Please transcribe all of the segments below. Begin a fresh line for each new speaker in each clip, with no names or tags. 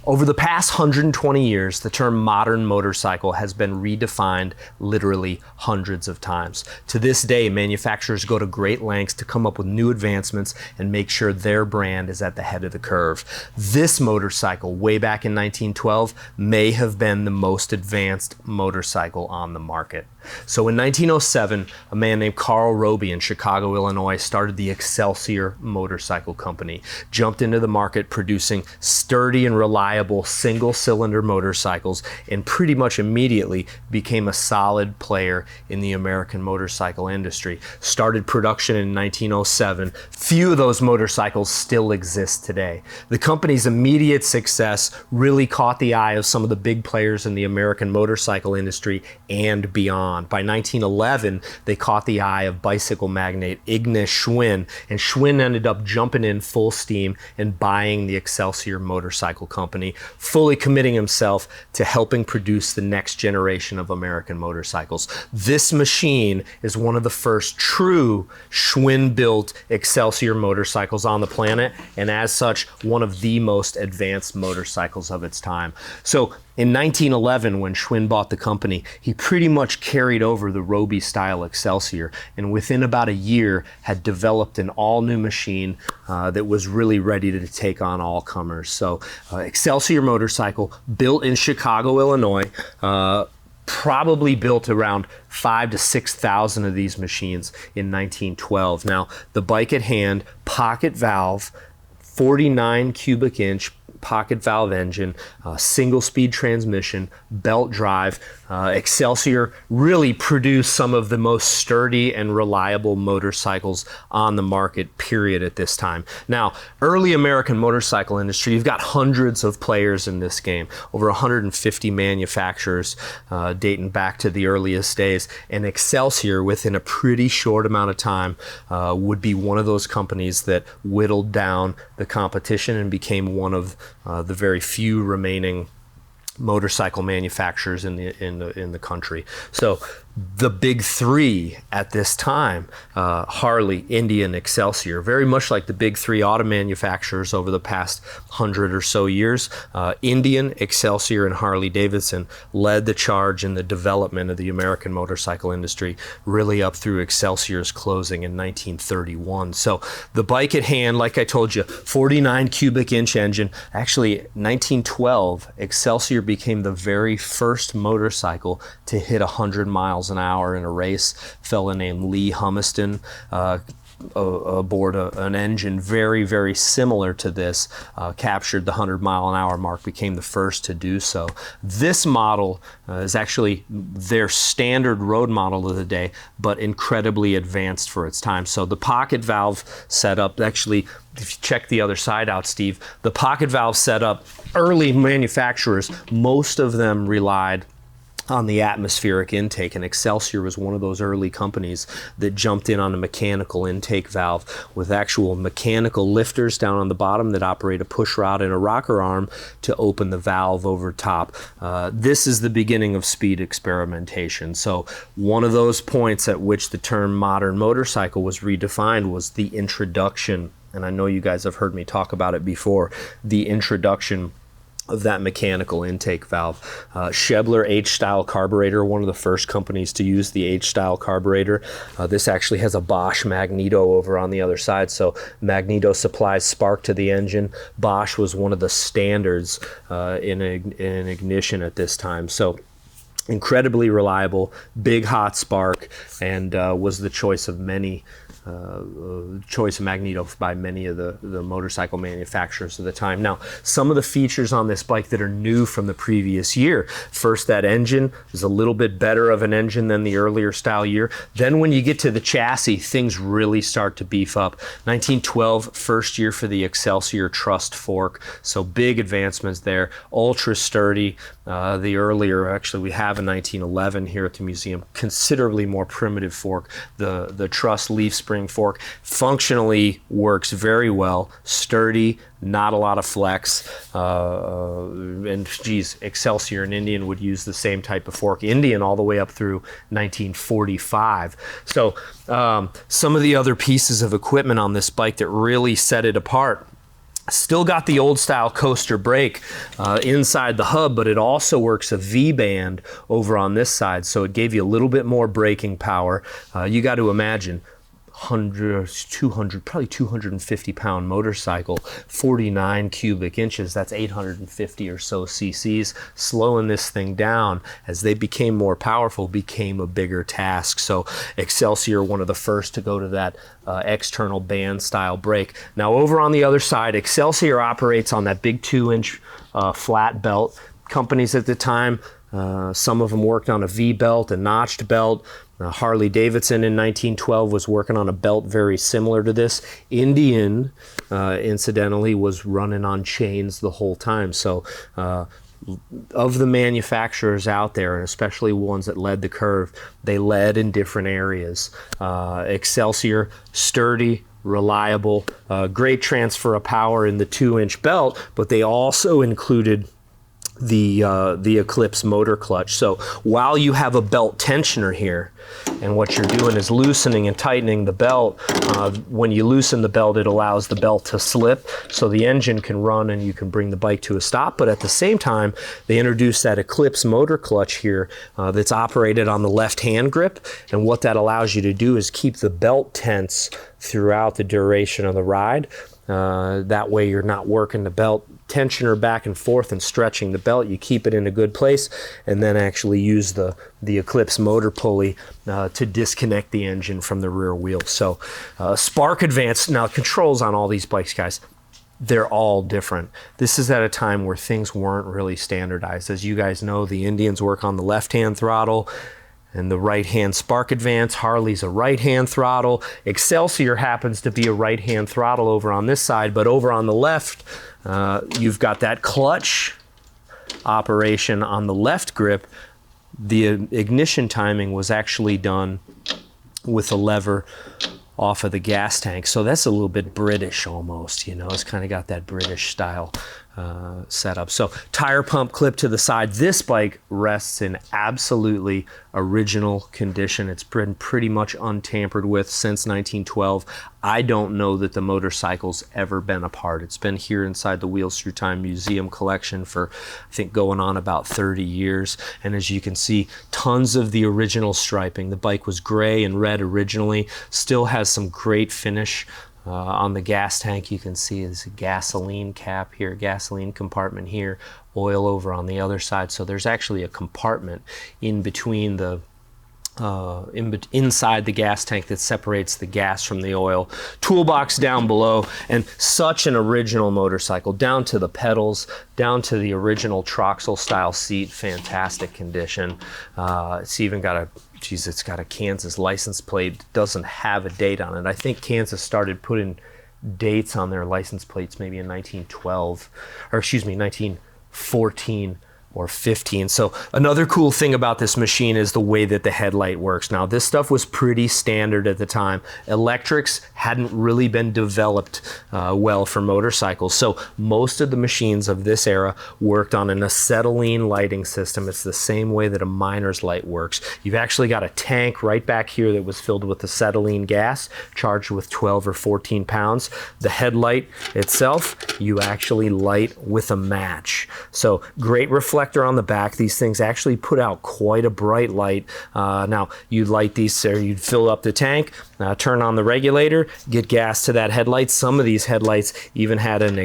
Over the past 120 years, the term modern motorcycle has been redefined literally hundreds of times. To this day, manufacturers go to great lengths to come up with new advancements and make sure their brand is at the head of the curve. This motorcycle, way back in 1912, may have been the most advanced motorcycle on the market. So in 1907, a man named Carl Roby in Chicago, Illinois, started the Excelsior Motorcycle Company, jumped into the market producing sturdy and reliable single-cylinder motorcycles, and pretty much immediately became a solid player in the American motorcycle industry. Started production in 1907. Few of those motorcycles still exist today. The company's immediate success really caught the eye of some of the big players in the American motorcycle industry and beyond. By 1911, they caught the eye of bicycle magnate Ignace Schwinn, and Schwinn ended up jumping in full steam and buying the Excelsior Motorcycle Company, fully committing himself to helping produce the next generation of American motorcycles. This machine is one of the first true Schwinn-built Excelsior motorcycles on the planet, and as such, one of the most advanced motorcycles of its time. So in 1911, when Schwinn bought the company, he pretty much carried over the Roby-style Excelsior, and within about a year had developed an all-new machine that was really ready to take on all comers. So Excelsior motorcycle, built in Chicago, Illinois, probably built around 5,000 to 6,000 of these machines in 1912. Now, the bike at hand, pocket valve, 49 cubic inch pocket valve engine, single speed transmission, belt drive. Excelsior really produced some of the most sturdy and reliable motorcycles on the market, period, at this time. Now, early American motorcycle industry, you've got hundreds of players in this game, over 150 manufacturers dating back to the earliest days, and Excelsior, within a pretty short amount of time, would be one of those companies that whittled down the competition and became one of the very few remaining motorcycle manufacturers in the country. So the big three at this time, Harley, Indian, Excelsior, very much like the big three auto manufacturers over the past 100 or so years. Indian, Excelsior, and Harley Davidson led the charge in the development of the American motorcycle industry, really up through Excelsior's closing in 1931. So the bike at hand, like I told you, 49 cubic inch engine. Actually, 1912, Excelsior became the very first motorcycle to hit 100 miles an hour in a race. A fella named Lee Humiston aboard an engine very similar to this, captured the 100-mile-an-hour mark, became the first to do so. This model is actually their standard road model of the day, but incredibly advanced for its time. So the pocket valve setup, actually, if you check the other side out, Steve, the pocket valve setup, early manufacturers, most of them relied on the atmospheric intake, and Excelsior was one of those early companies that jumped in on a mechanical intake valve with actual mechanical lifters down on the bottom that operate a push rod and a rocker arm to open the valve over top. This is the beginning of speed experimentation. So one of those points at which the term modern motorcycle was redefined was the introduction, and I know you guys have heard me talk about it before, the introduction of that mechanical intake valve. Schebler H-style carburetor, one of the first companies to use the H-style carburetor. This actually has a Bosch magneto over on the other side, so magneto supplies spark to the engine. Bosch was one of the standards in ignition at this time. So incredibly reliable, big hot spark, and was the choice of magneto by many of the motorcycle manufacturers of the time. Now, some of the features on this bike that are new from the previous year. First, that engine is a little bit better of an engine than the earlier style year. Then when you get to the chassis, things really start to beef up. 1912, first year for the Excelsior Trust fork, so big advancements there. Ultra sturdy. The earlier, actually we have a 1911 here at the museum, considerably more primitive fork. The Trust leaf spring fork functionally works very well, sturdy, not a lot of flex, and geez, Excelsior and Indian would use the same type of fork. Indian all the way up through 1945. So some of the other pieces of equipment on this bike that really set it apart. Still got the old style coaster brake inside the hub, but it also works a V-band over on this side, so it gave you a little bit more braking power. You got to imagine 200, probably 250 pound motorcycle, 49 cubic inches, that's 850 or so cc's. Slowing this thing down as they became more powerful became a bigger task. So Excelsior, one of the first to go to that external band style brake. Now over on the other side, Excelsior operates on that big 2-inch flat belt. Companies at the time, some of them worked on a V belt, a notched belt. Harley Davidson in 1912 was working on a belt very similar to this. Indian, incidentally, was running on chains the whole time. So of the manufacturers out there, and especially ones that led the curve, they led in different areas. Excelsior, sturdy, reliable, great transfer of power in the 2-inch belt, but they also included the Eclipse motor clutch. So while you have a belt tensioner here, and what you're doing is loosening and tightening the belt, when you loosen the belt, it allows the belt to slip so the engine can run and you can bring the bike to a stop. But at the same time, they introduced that Eclipse motor clutch here that's operated on the left hand grip, and what that allows you to do is keep the belt tense throughout the duration of the ride. That way you're not working the belt tensioner back and forth and stretching the belt. You keep it in a good place, and then actually use the Eclipse motor pulley to disconnect the engine from the rear wheel. So Spark Advance, now controls on all these bikes, guys, they're all different. This is at a time where things weren't really standardized. As you guys know, the Indians work on the left-hand throttle and the right-hand Spark Advance. Harley's a right-hand throttle. Excelsior happens to be a right-hand throttle over on this side, but over on the left, you've got that clutch operation on the left grip. The ignition timing was actually done with a lever off of the gas tank. So that's a little bit British almost, you know, it's kind of got that British style setup. So tire pump clip to the side. This bike rests in absolutely original condition. It's been pretty much untampered with since 1912. I don't know that the motorcycle's ever been apart. It's been here inside the Wheels Through Time Museum collection for, I think, going on about 30 years. And as you can see, tons of the original striping. The bike was gray and red originally, still has some great finish. On the gas tank, you can see is a gasoline cap here, gasoline compartment here, oil over on the other side. So there's actually a compartment in between the inside the gas tank that separates the gas from the oil. Toolbox down below, and such an original motorcycle, down to the pedals, down to the original Troxel style seat. Fantastic condition. It's even got a it's got a Kansas license plate. Doesn't have a date on it. I think Kansas started putting dates on their license plates maybe in 1912, or excuse me, 1914 or 15. So another cool thing about this machine is the way that the headlight works. Now, this stuff was pretty standard at the time. Electrics hadn't really been developed well for motorcycles. So most of the machines of this era worked on an acetylene lighting system. It's the same way that a miner's light works. You've actually got a tank right back here that was filled with acetylene gas, charged with 12 or 14 pounds. The headlight itself, you actually light with a match. So great reflector on the back. These things actually put out quite a bright light. Now, you'd light these, or you'd fill up the tank, turn on the regulator, get gas to that headlight. Some of these headlights even had an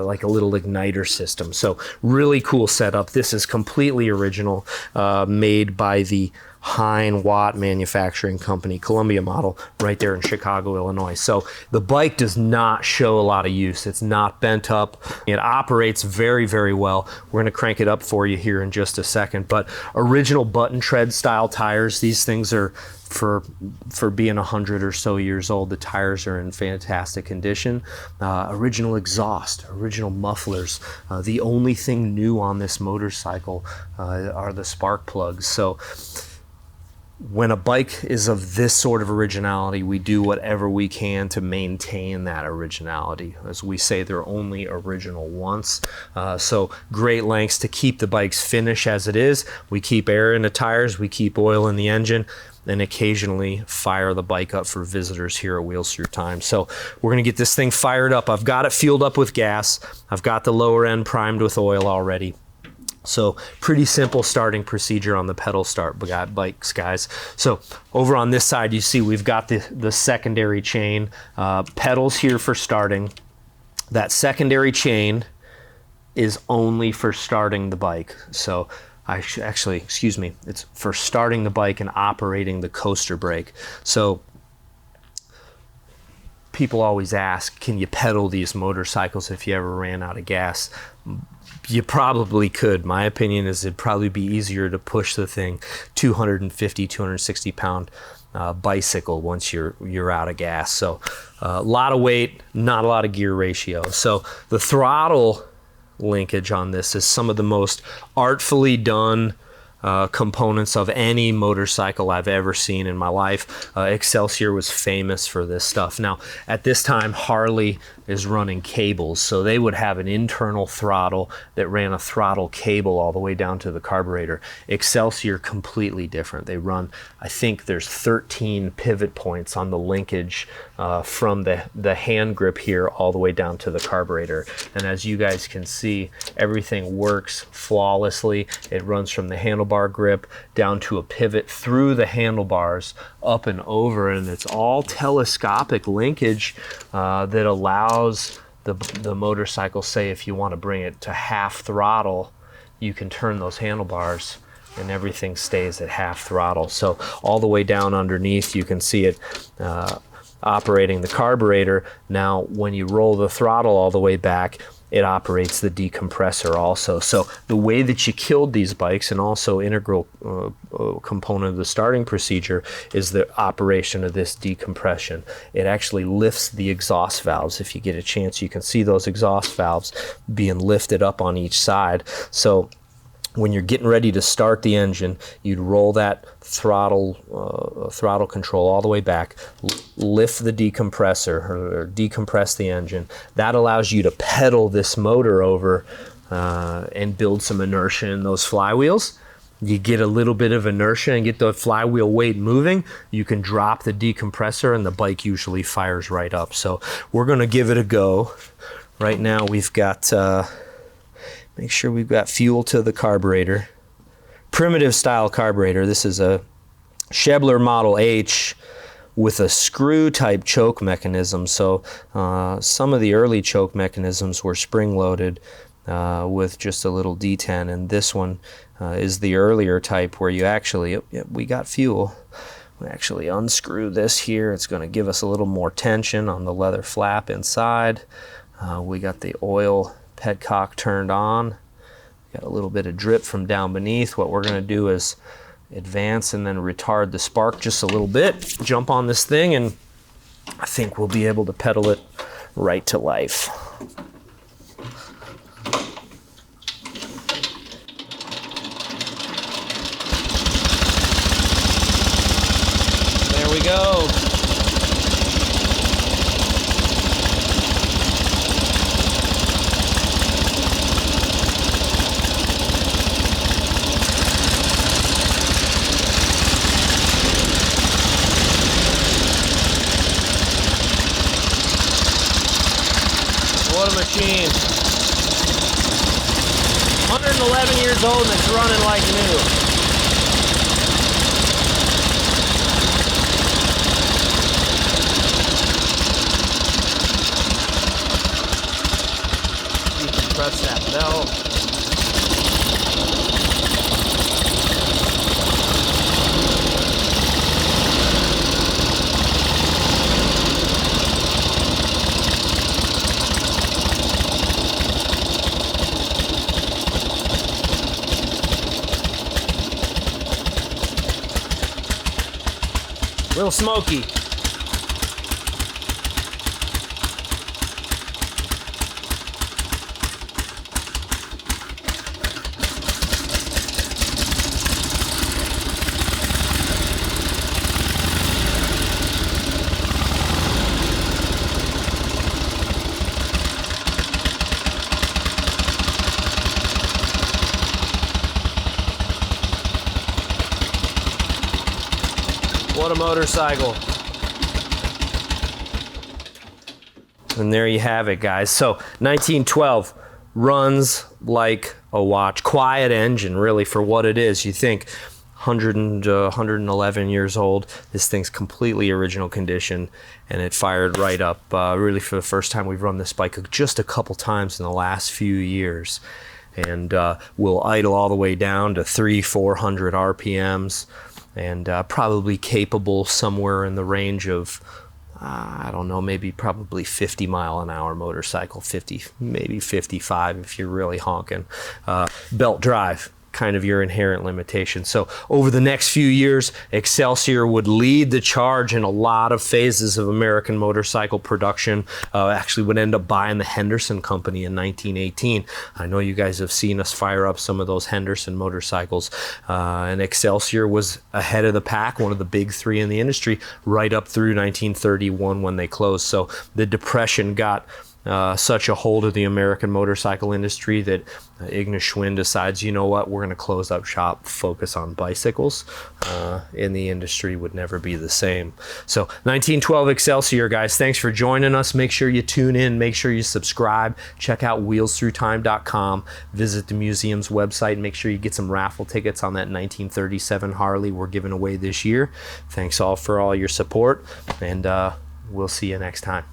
like a little igniter system. So really cool setup. This is completely original, made by the Hein Watt Manufacturing Company, Columbia model, right there in Chicago, Illinois. So the bike does not show a lot of use. It's not bent up. It operates very, very well. We're going to crank it up for you here in just a second. But original button tread style tires. These things are, for being 100 or so years old, the tires are in fantastic condition. Original exhaust, original mufflers. The only thing new on this motorcycle are the spark plugs. So When a bike is of this sort of originality, we do whatever we can to maintain that originality. As we say, they're only original once. So great lengths to keep the bike's finish as it is. We keep air in the tires, we keep oil in the engine, and occasionally fire the bike up for visitors here at Wheels Through Time. So we're gonna get this thing fired up. I've got it fueled up with gas. I've got the lower end primed with oil already. So pretty simple starting procedure on the pedal start bikes, guys. So over on this side, you see we've got the secondary chain, pedals here for starting. That secondary chain is only for starting the bike. So excuse me, it's for starting the bike and operating the coaster brake. So people always ask, can you pedal these motorcycles if you ever ran out of gas? You probably could. My opinion is it'd probably be easier to push the thing 250, 260 pound bicycle once you're out of gas. So a lot of weight, not a lot of gear ratio. So the throttle linkage on this is some of the most artfully done components of any motorcycle I've ever seen in my life. Excelsior was famous for this stuff. Now, at this time, Harley is running cables, so they would have an internal throttle that ran a throttle cable all the way down to the carburetor. Excelsior, completely different. They run, I think there's 13 pivot points on the linkage from the hand grip here all the way down to the carburetor. And as you guys can see, everything works flawlessly. It runs from the handlebar grip down to a pivot through the handlebars up and over, and it's all telescopic linkage that allows the motorcycle, say if you want to bring it to half throttle, you can turn those handlebars and everything stays at half throttle. So all the way down underneath you can see it operating the carburetor. Now when you roll the throttle all the way back, it operates the decompressor also. So the way that you killed these bikes, and also integral component of the starting procedure, is the operation of this decompression. It actually lifts the exhaust valves. If you get a chance, you can see those exhaust valves being lifted up on each side. So when you're getting ready to start the engine, you'd roll that throttle control all the way back, lift the decompressor or decompress the engine. That allows you to pedal this motor over and build some inertia in those flywheels. You get a little bit of inertia and get the flywheel weight moving. You can drop the decompressor and the bike usually fires right up. So we're gonna give it a go. Right now we've got make sure we've got fuel to the carburetor. Primitive style carburetor. This is a Schebler Model H with a screw type choke mechanism. So some of the early choke mechanisms were spring loaded with just a little D10, and this one is the earlier type where you actually, we got fuel. We actually unscrew this here. It's going to give us a little more tension on the leather flap inside. We got the oil petcock turned on. Got a little bit of drip from down beneath. What we're going to do is advance and then retard the spark just a little bit, jump on this thing, and I think we'll be able to pedal it right to life. There we go. What a machine. 111 years old and it's running like new. You can press that bell. Little smoky. What a motorcycle. And there you have it, guys. So 1912 runs like a watch. Quiet engine, really, for what it is. You think 111 years old. This thing's completely original condition, and it fired right up. Really, for the first time, we've run this bike just a couple times in the last few years. And will idle all the way down to 300-400 RPMs, and probably capable somewhere in the range of I don't know, maybe probably 50-mile-an-hour motorcycle, 50, maybe 55 if you're really honking. Belt drive, kind of your inherent limitation. So over the next few years, Excelsior would lead the charge in a lot of phases of American motorcycle production. Actually would end up buying the Henderson company in 1918. I know you guys have seen us fire up some of those Henderson motorcycles, and Excelsior was ahead of the pack, one of the big three in the industry, right up through 1931 when they closed. So the Depression got such a hold of the American motorcycle industry that Ignace Schwinn decides, you know what, we're going to close up shop, focus on bicycles, and the industry would never be the same. So 1912 Excelsior, guys, thanks for joining us. Make sure you tune in, make sure you subscribe, check out wheelsthroughtime.com, visit the museum's website, make sure you get some raffle tickets on that 1937 Harley we're giving away this year. Thanks all for all your support, and we'll see you next time.